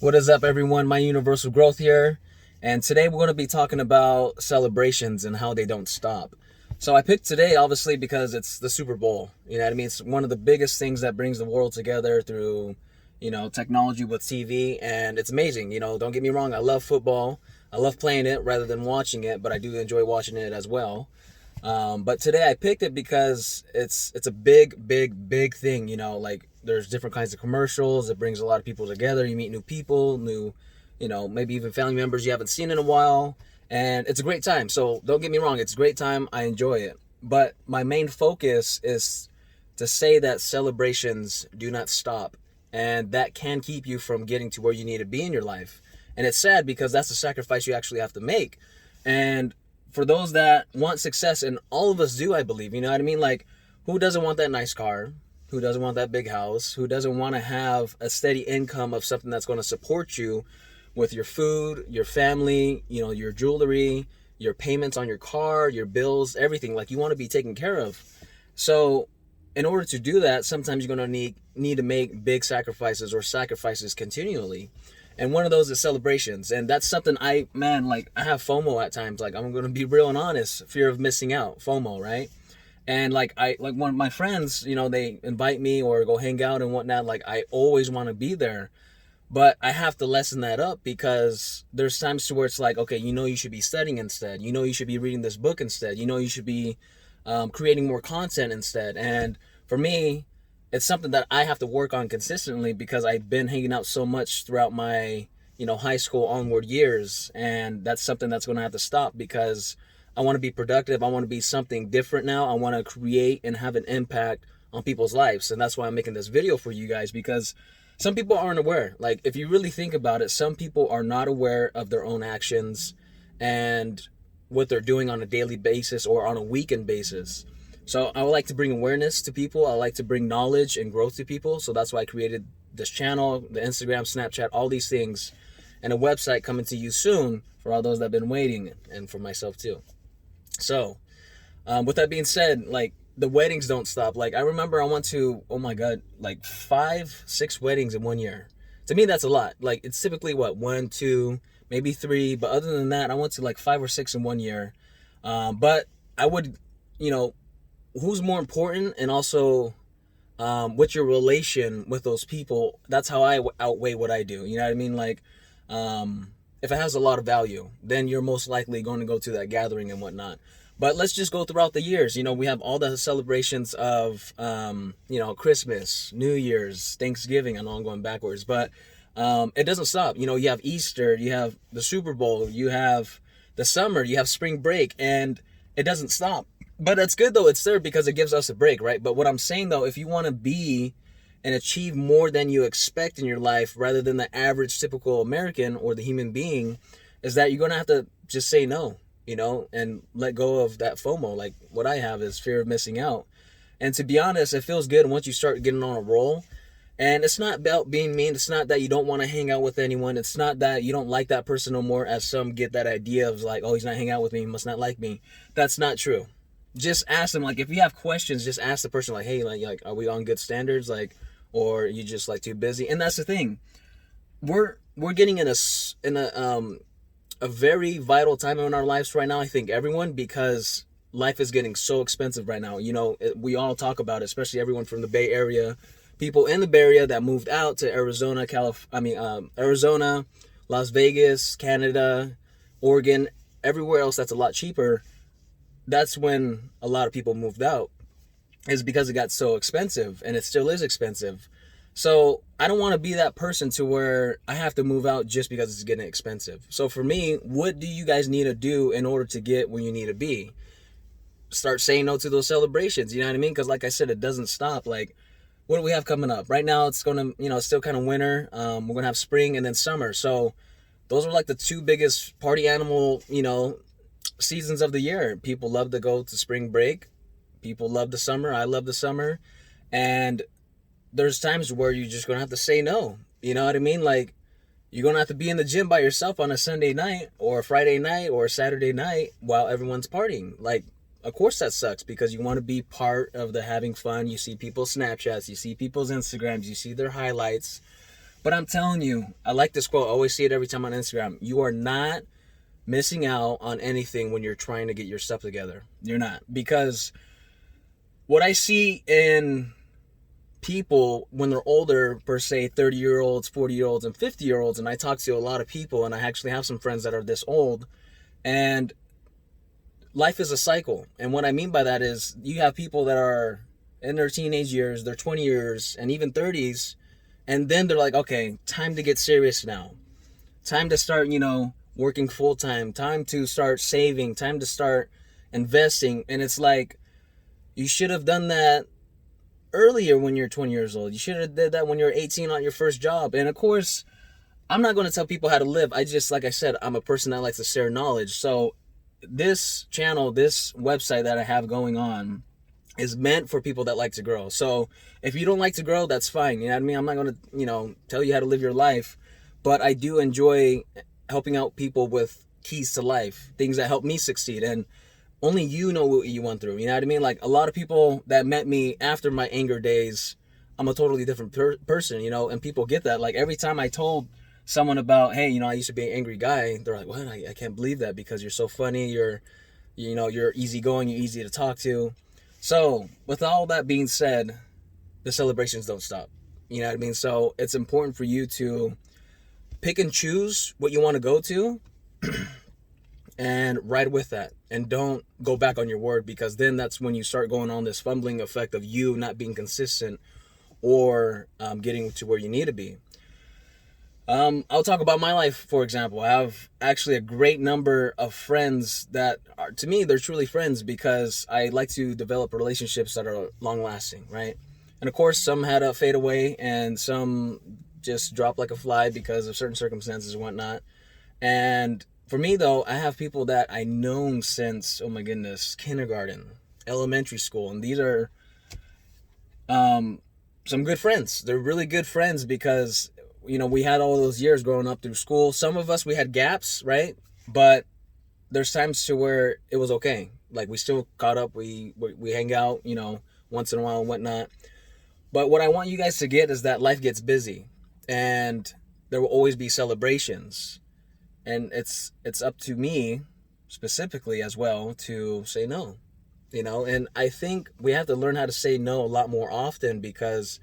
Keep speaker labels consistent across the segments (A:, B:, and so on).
A: What is up, everyone? MyUniversalGrowth here, and today we're going to be talking about celebrations and how they don't stop. So I picked today, obviously, because it's the Super Bowl. You know what I mean? It's one of the biggest things that brings the world together through, technology with TV, and it's amazing. Don't get me wrong, I love football. I love playing it rather than watching it, but I do enjoy watching it as well. But today I picked it because it's a big thing. Like there's different kinds of commercials. It brings a lot of people together. You meet new people, maybe even family members you haven't seen in a while, and it's a great time. So don't get me wrong, it's a great time. I enjoy it. But my main focus is to say that celebrations do not stop, and that can keep you from getting to where you need to be in your life. And it's sad because that's a sacrifice you actually have to make. And for those that want success, and all of us do, I believe, you know what I mean? Like, who doesn't want that nice car? Who doesn't want that big house? Who doesn't want to have a steady income of something that's going to support you with your food, your family, your jewelry, your payments on your car, your bills, everything? Like, you want to be taken care of. So in order to do that, sometimes you're going to need to make big sacrifices or sacrifices continually. And one of those is celebrations. And that's something I have FOMO at times. Like, I'm going to be real and honest, fear of missing out, FOMO, right? And like one of my friends, they invite me or go hang out and whatnot. Like, I always want to be there, but I have to lessen that up because there's times to where it's like, okay, you should be studying instead. You should be reading this book instead. You should be creating more content instead. And for me, it's something that I have to work on consistently because I've been hanging out so much throughout my, high school onward years. And that's something that's going to have to stop because I want to be productive. I want to be something different now. I want to create and have an impact on people's lives. And that's why I'm making this video for you guys, because some people aren't aware. Like, if you really think about it, some people are not aware of their own actions and what they're doing on a daily basis or on a weekend basis. So I would like to bring awareness to people. I like to bring knowledge and growth to people. So that's why I created this channel, the Instagram, Snapchat, all these things, and a website coming to you soon for all those that have been waiting, and for myself too. So with that being said, like, the weddings don't stop. Like, I remember I went to, oh my God, like 5-6 weddings in 1 year. To me, that's a lot. Like, it's typically what, 1, 2, maybe 3. But other than that, I went to like 5 or 6 in 1 year. But I would, who's more important, and also what's your relation with those people? That's how I outweigh what I do. You know what I mean? Like, if it has a lot of value, then you're most likely going to go to that gathering and whatnot. But let's just go throughout the years. We have all the celebrations of, Christmas, New Year's, Thanksgiving. I know I'm going backwards, but it doesn't stop. You have Easter, you have the Super Bowl, you have the summer, you have spring break, and it doesn't stop. But that's good, though. It's there because it gives us a break, right? But what I'm saying, though, if you want to be and achieve more than you expect in your life rather than the average typical American or the human being, is that you're going to have to just say no, and let go of that FOMO. Like, what I have is fear of missing out. And to be honest, it feels good once you start getting on a roll. And it's not about being mean. It's not that you don't want to hang out with anyone. It's not that you don't like that person no more, as some get that idea of like, oh, he's not hanging out with me, he must not like me. That's not true. Just ask them. Like, if you have questions, just ask the person, like, hey, like are we on good standards? Like, or you just like too busy? And that's the thing. We're getting in a very vital time in our lives right now. I think everyone, because life is getting so expensive right now. We all talk about it, especially everyone from the Bay Area, people in the Bay Area that moved out to Arizona, Arizona, Las Vegas, Canada, Oregon, everywhere else that's a lot cheaper. That's when a lot of people moved out, is because it got so expensive, and it still is expensive. So I don't want to be that person to where I have to move out just because it's getting expensive. So for me, what do you guys need to do in order to get where you need to be? Start saying no to those celebrations. You know what I mean? Because like I said, it doesn't stop. Like, what do we have coming up? Right now, it's going to, it's still kind of winter. We're going to have spring and then summer. So those are like the two biggest party animal, seasons of the year. People love to go to spring break. People love the summer. I love the summer. And there's times where you're just going to have to say no. You know what I mean? Like, you're going to have to be in the gym by yourself on a Sunday night or a Friday night or a Saturday night while everyone's partying. Like, of course that sucks, because you want to be part of the having fun. You see people's Snapchats, you see people's Instagrams, you see their highlights. But I'm telling you, I like this quote. I always see it every time on Instagram. You are not missing out on anything when you're trying to get your stuff together. You're not. Because what I see in people when they're older, per se 30-year-olds, 40-year-olds, and 50-year-olds, and I talk to a lot of people, and I actually have some friends that are this old, and life is a cycle. And what I mean by that is you have people that are in their teenage years, their 20 years, and even 30s, and then they're like, okay, time to get serious now. Time to start, working full time. Time to start saving. Time to start investing. And it's like, you should have done that earlier when you're 20 years old. You should have did that when you're 18 on your first job. And of course, I'm not going to tell people how to live. I just, like I said, I'm a person that likes to share knowledge. So this channel, this website that I have going on is meant for people that like to grow. So if you don't like to grow, that's fine. You know what I mean? I'm not going to, tell you how to live your life, but I do enjoy helping out people with keys to life, things that help me succeed. And only you know what you went through. You know what I mean? Like a lot of people that met me after my anger days, I'm a totally different person, and people get that. Like every time I told someone about, hey, I used to be an angry guy, they're like, what? I can't believe that, because you're so funny. You're easygoing. You're easy to talk to. So with all that being said, the celebrations don't stop. You know what I mean? So it's important for you to pick and choose what you want to go to and ride with that. And don't go back on your word, because then that's when you start going on this fumbling effect of you not being consistent or getting to where you need to be. I'll talk about my life, for example. I have actually a great number of friends that are, to me, they're truly friends, because I like to develop relationships that are long lasting, right? And of course, some had to fade away and some just dropped like a fly because of certain circumstances and whatnot. And for me, though, I have people that I known since, oh my goodness, kindergarten, elementary school. And these are some good friends. They're really good friends because we had all those years growing up through school. Some of us, we had gaps, right? But there's times to where it was okay. Like we still caught up. We hang out, once in a while and whatnot. But what I want you guys to get is that life gets busy, and there will always be celebrations. And it's up to me specifically as well to say no, and I think we have to learn how to say no a lot more often, because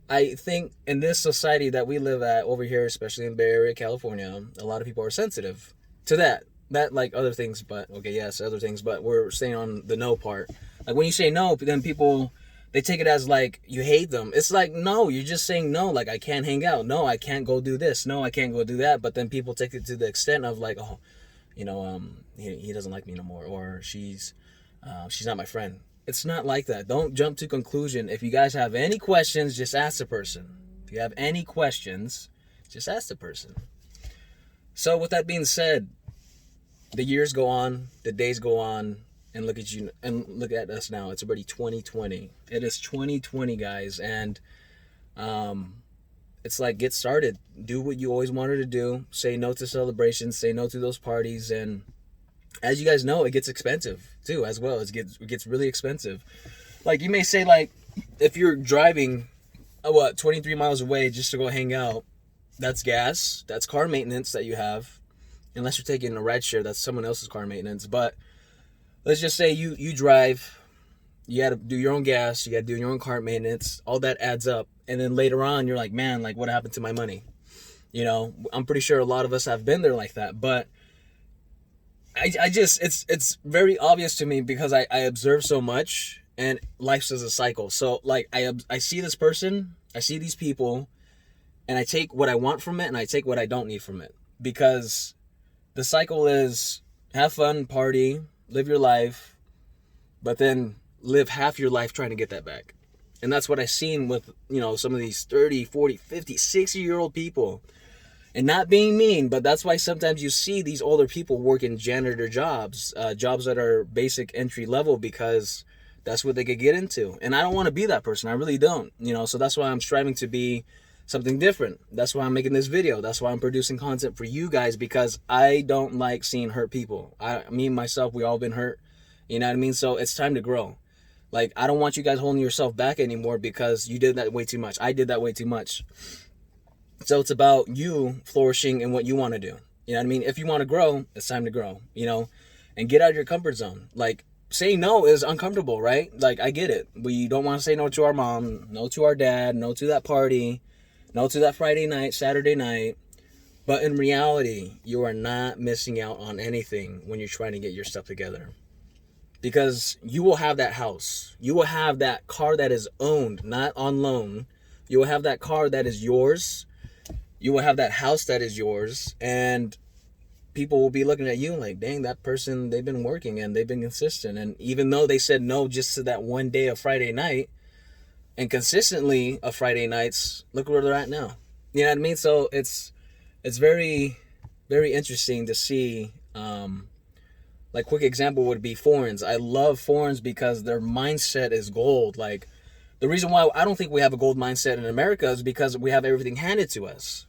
A: I think in this society that we live at over here, especially in Bay Area, California, a lot of people are sensitive to that like other things, but okay, yes, other things, but we're staying on the no part. Like when you say no, then people, they take it as like you hate them. It's like, no, you're just saying no. Like, I can't hang out. No, I can't go do this. No, I can't go do that. But then people take it to the extent of like, oh, he doesn't like me no more, or she's not my friend. It's not like that. Don't jump to conclusion. If you guys have any questions, just ask the person. If you have any questions, just ask the person. So with that being said, the years go on, the days go on, and look at you, and look at us now. It's already 2020. It is 2020, guys, and it's like, get started. Do what you always wanted to do. Say no to celebrations. Say no to those parties. And as you guys know, it gets expensive too, as well. It gets really expensive. Like, you may say, like, if you're driving 23 miles away just to go hang out, that's gas, that's car maintenance that you have. Unless you're taking a ride share, that's someone else's car maintenance. But let's just say you drive, you got to do your own gas, you got to do your own car maintenance, all that adds up. And then later on, you're like, man, like, what happened to my money? I'm pretty sure a lot of us have been there like that. But I just, it's very obvious to me, because I observe so much, and life is a cycle. So like, I see this person, I see these people, and I take what I want from it, and I take what I don't need from it. Because the cycle is have fun, party, live your life, but then live half your life trying to get that back. And that's what I've seen with, some of these 30, 40, 50, 60-year-old people. And not being mean, but that's why sometimes you see these older people working janitor jobs, jobs that are basic entry level, because that's what they could get into. And I don't want to be that person. I really don't. So that's why I'm striving to be something different. That's why I'm making this video. That's why I'm producing content for you guys, because I don't like seeing hurt people. Me and myself, we all been hurt. You know what I mean? So it's time to grow. Like, I don't want you guys holding yourself back anymore, because you did that way too much. I did that way too much. So it's about you flourishing in what you want to do. You know what I mean? If you want to grow, it's time to grow, and get out of your comfort zone. Like, saying no is uncomfortable, right? Like, I get it. We don't want to say no to our mom, no to our dad, no to that party, no to that Friday night, Saturday night. But in reality, you are not missing out on anything when you're trying to get your stuff together. Because you will have that house. You will have that car that is owned, not on loan. You will have that car that is yours. You will have that house that is yours. And people will be looking at you like, dang, that person, they've been working and they've been consistent. And even though they said no just to that one day of Friday night, and consistently of Friday nights, look where they're at now. You know what I mean? So it's very, very interesting to see. Like, quick example would be foreigners. I love foreigners because their mindset is gold. Like, the reason why I don't think we have a gold mindset in America is because we have everything handed to us.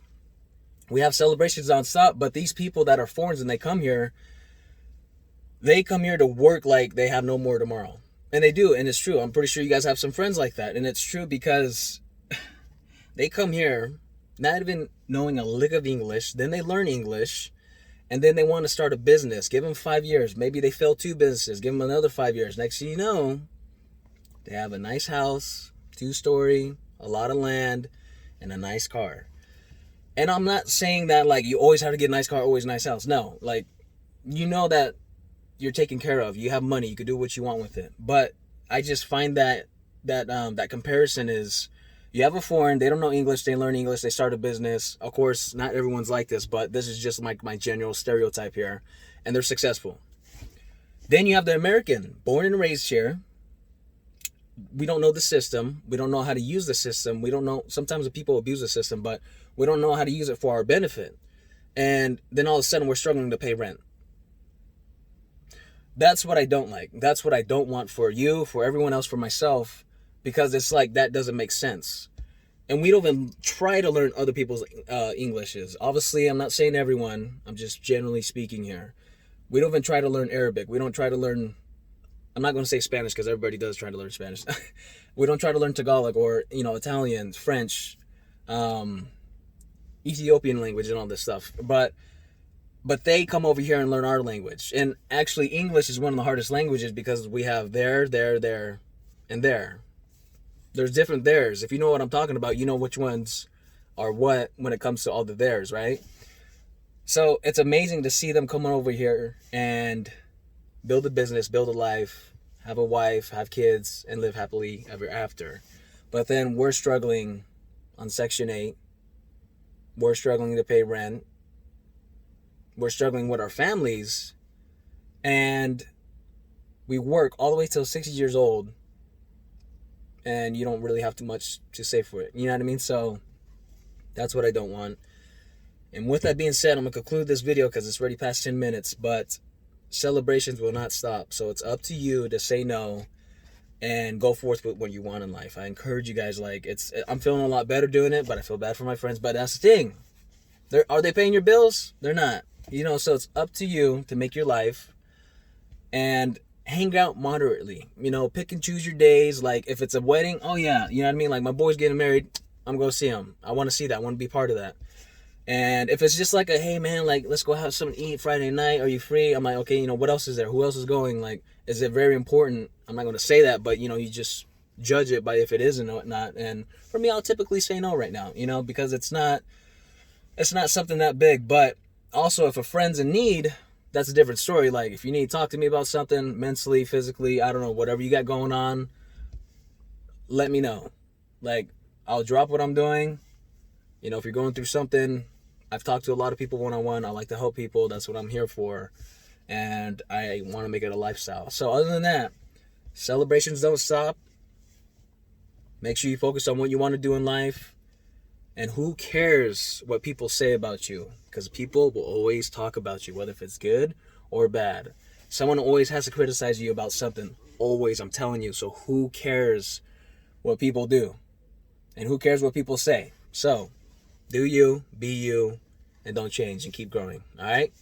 A: We have celebrations nonstop, but these people that are foreigners and they come here to work like they have no more tomorrow. And they do, and it's true. I'm pretty sure you guys have some friends like that. And it's true because they come here not even knowing a lick of English, then they learn English, and then they want to start a business. Give them 5 years. Maybe they fail 2 businesses. Give them another 5 years. Next thing you know, they have a nice house, 2-story, a lot of land, and a nice car. And I'm not saying that, like, you always have to get a nice car, always a nice house. No, like, you know that you're taken care of. You have money. You can do what you want with it. But I just find that comparison is, you have a foreign, they don't know English, they learn English, they start a business. Of course, not everyone's like this, but this is just like my general stereotype here. And they're successful. Then you have the American, born and raised here. We don't know the system. We don't know how to use the system. We don't know, sometimes the people abuse the system, but we don't know how to use it for our benefit. And then all of a sudden we're struggling to pay rent. That's what I don't like. That's what I don't want for you, for everyone else, for myself, because it's like, that doesn't make sense. And we don't even try to learn other people's Englishes. Obviously, I'm not saying everyone. I'm just generally speaking here. We don't even try to learn Arabic. We don't try to learn, I'm not going to say Spanish because everybody does try to learn Spanish. We don't try to learn Tagalog or, Italian, French, Ethiopian language and all this stuff. But they come over here and learn our language. And actually, English is one of the hardest languages because we have there, and there. There's different theirs. If you know what I'm talking about, you know which ones are what when it comes to all the theirs, right? So it's amazing to see them coming over here and build a business, build a life, have a wife, have kids, and live happily ever after. But then we're struggling on Section 8. We're struggling to pay rent. We're struggling with our families. And we work all the way till 60 years old. And you don't really have too much to say for it. You know what I mean? So that's what I don't want. And with that being said, I'm going to conclude this video because it's already past 10 minutes. But celebrations will not stop. So it's up to you to say no and go forth with what you want in life. I encourage you guys. I'm feeling a lot better doing it, but I feel bad for my friends. But that's the thing. Are they paying your bills? They're not. So it's up to you to make your life. And hang out moderately, pick and choose your days. Like, if it's a wedding, oh yeah, you know what I mean? Like, my boy's getting married, I'm going to see him. I want to see that. I want to be part of that. And if it's just like hey man, like, let's go have something to eat Friday night, are you free? I'm like, okay, what else is there? Who else is going? Like, is it very important? I'm not going to say that, but you just judge it by if it is and whatnot. And for me, I'll typically say no right now, because it's not something that big. But also, if a friend's in need, that's a different story. Like, if you need to talk to me about something mentally, physically, I don't know, whatever you got going on, let me know. Like, I'll drop what I'm doing. If you're going through something, I've talked to a lot of people one-on-one. I like to help people. That's what I'm here for. And I want to make it a lifestyle. So other than that, celebrations don't stop. Make sure you focus on what you want to do in life. And who cares what people say about you? Because people will always talk about you, whether if it's good or bad. Someone always has to criticize you about something. Always, I'm telling you. So who cares what people do? And who cares what people say? So, do you, be you, and don't change and keep growing. All right?